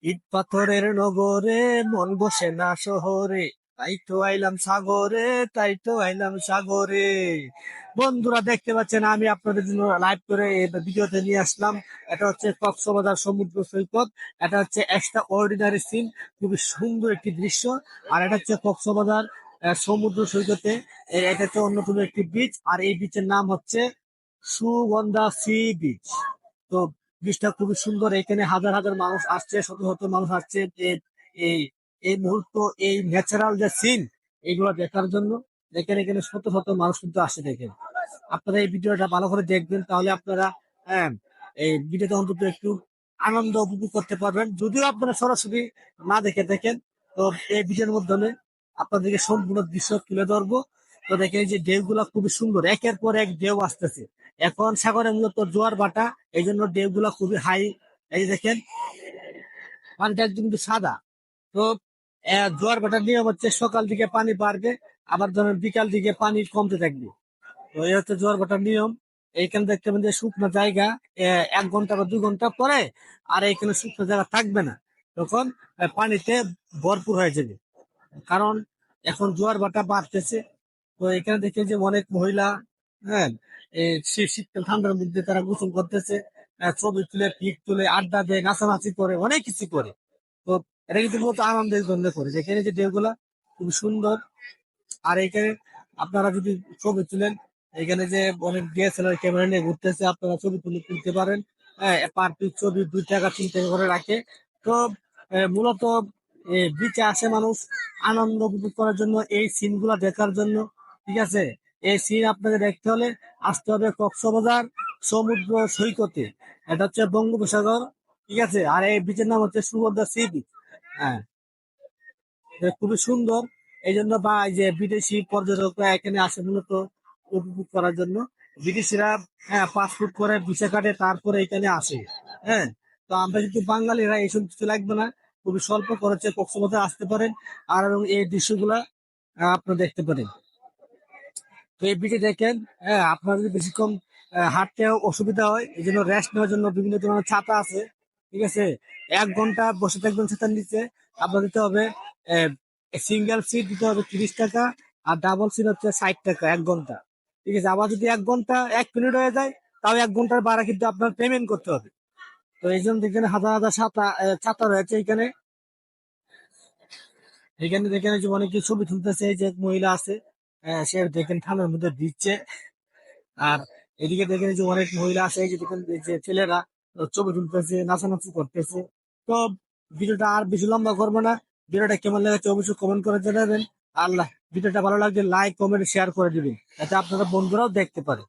ইট পাথরের নগরে মন বসে না শহরে, তাই তো আইলাম সাগরে, তাই তো আইলাম সাগরে। বন্ধুরা দেখতে পাচ্ছেন আমি আপনাদের জন্য লাইভ করে এই ভিডিওতে নিয়ে আসলাম। এটা হচ্ছে কক্সবাজার সমুদ্র সৈকত। এটা হচ্ছে একটা অর্ডিনারি সিন, খুবই সুন্দর একটি দৃশ্য। আর এটা হচ্ছে কক্সবাজার সমুদ্র সৈকতে এটা হচ্ছে অন্যতম একটি বিচ, আর এই বিচের নাম হচ্ছে সুগন্ধা সি বিচ। তো বীজটা খুবই সুন্দর, এখানে হাজার হাজার মানুষ আসছে, শত শত মানুষ আসছে এই এই মুহূর্ত, এই ন্যাচারাল যে সিন এইগুলো দেখার জন্য। এখানে এখানে শত শত মানুষ কিন্তু আসে দেখেন। আপনারা এই ভিডিওটা ভালো করে দেখবেন, তাহলে আপনারা হ্যাঁ এই ভিডিওটা অন্তত একটু আনন্দ উপভোগ করতে পারবেন। যদিও আপনারা সরাসরি না দেখে দেখেন, তো এই ভিডিওর মাধ্যমে আপনাদেরকে সম্পূর্ণ দৃশ্য তুলে ধরবো। তো দেখেন এই যে ঢেউগুলা খুবই সুন্দর, একের পর এক ঢেউ আসতেছে। এখন সাগরে মূলত জোয়ার ভাটা, এই জন্য ঢেউগুলা খুবই হাই। এই যে দেখেন পানিটা একদম কিন্তু সাদা। তো জোয়ার ভাটার নিয়ম হচ্ছে সকাল দিকে পানি বাড়বে, আবার ধরেন বিকাল দিকে পানি কমতে থাকবে। তো এই হচ্ছে জোয়ার ভাটার নিয়ম। এইখানে দেখতে পাবেন যে শুকনো জায়গা 1 ঘন্টা বা 2 ঘন্টা পরে আর এইখানে শুকনো জায়গা থাকবে না, তখন পানিতে ভরপুর হয়ে যাবে। কারণ এখন জোয়ার ভাটা বাড়তেছে। তো এখানে দেখে যে অনেক মহিলা, হ্যাঁ, এই শীতকাল ঠান্ডার মধ্যে তারা গোসল করতেছে, ছবি তুলে পিক তুলে আড্ডা দেয়, নাচানাচি করে, অনেক কিছু করে। তো এটা কিন্তু মূলত আনন্দের জন্য করে, যেখানে যে ঢেউগুলা খুব সুন্দর। আর এখানে আপনারা যদি ছবি তুলেন, এখানে যে অনেক ডিএসএলআর ক্যামেরা নিয়ে ঘুরতেছে, আপনারা ছবি তুলতে পারেন। হ্যাঁ, পার পিস ছবি 2 টাকা 3 টাকা করে রাখে। তো মূলত বিচে আসে মানুষ আনন্দ উপভোগ করার জন্য, এই সিন গুলা দেখার জন্য। ঠিক আছে, এই সিন আপনাকে দেখতে হলে আসতে হবে কক্সবাজার সমুদ্র সৈকতে। এটা হচ্ছে বঙ্গোপসাগর। ঠিক আছে, আর এই বিচের নাম হচ্ছে সুগন্ধা সি বিচ। হ্যাঁ, খুবই সুন্দর। এই জন্য বা এই যে বিদেশি পর্যটকরা এখানে আসে মূলত উপভোগ করার জন্য। বিদেশিরা হ্যাঁ পাসপোর্ট করে ভিসা কাটে, তারপরে এখানে আসে। হ্যাঁ, তো আমরা কিন্তু বাঙালিরা এইসব কিছু লাগবে না, খুবই স্বল্প খরচে কক্সবাজার আসতে পারেন। আর এবং এই দৃশ্যগুলা আপনারা দেখতে পারেন। তো এই বিচে দেখেন, হ্যাঁ, আপনার যদি বেশিক্ষণ হাঁটতে অসুবিধা হয়, এই জন্য রেস্ট নেওয়ার জন্য বিভিন্ন ধরনের ছাতা আছে। ঠিক আছে, 1 ঘন্টা বসে থাকবেন ছাতার নিচে, আপনার দিতে হবে সিঙ্গেল সিট দিতে হবে 30 টাকা, আর ডাবল সিট হচ্ছে 60 টাকা 1 ঘন্টা। ঠিক আছে, আবার যদি 1 ঘন্টা 1 মিনিট হয়ে যায়, তাও 1 ঘন্টার ভাড়া কিন্তু আপনার পেমেন্ট করতে হবে। তো এই জন্য এখানে হাজার হাজার ছাতা ছাতা রয়েছে এখানে। এখানে দেখেন যে অনেকে ছবি তুলতেছে, এই যে এক মহিলা আছে, সে দেখেন ঠান্ডার মধ্যে দিচ্ছে। আর এদিকে দেখেন যে অনেক মহিলা আছে, এই যে দেখেন এই যে ছেলেরা ছবি তুলতেছে, নাচানাচি করতেছে। তো ভিডিওটা আর বেশি লম্বা করবো না। ভিডিওটা কেমন লেগেছে অবশ্যই কমেন্ট করে জানাবেন। আল্লাহ, ভিডিওটা ভালো লাগলে লাইক কমেন্ট শেয়ার করে দিবেন, যাতে আপনারা বন্ধুরাও দেখতে পারে।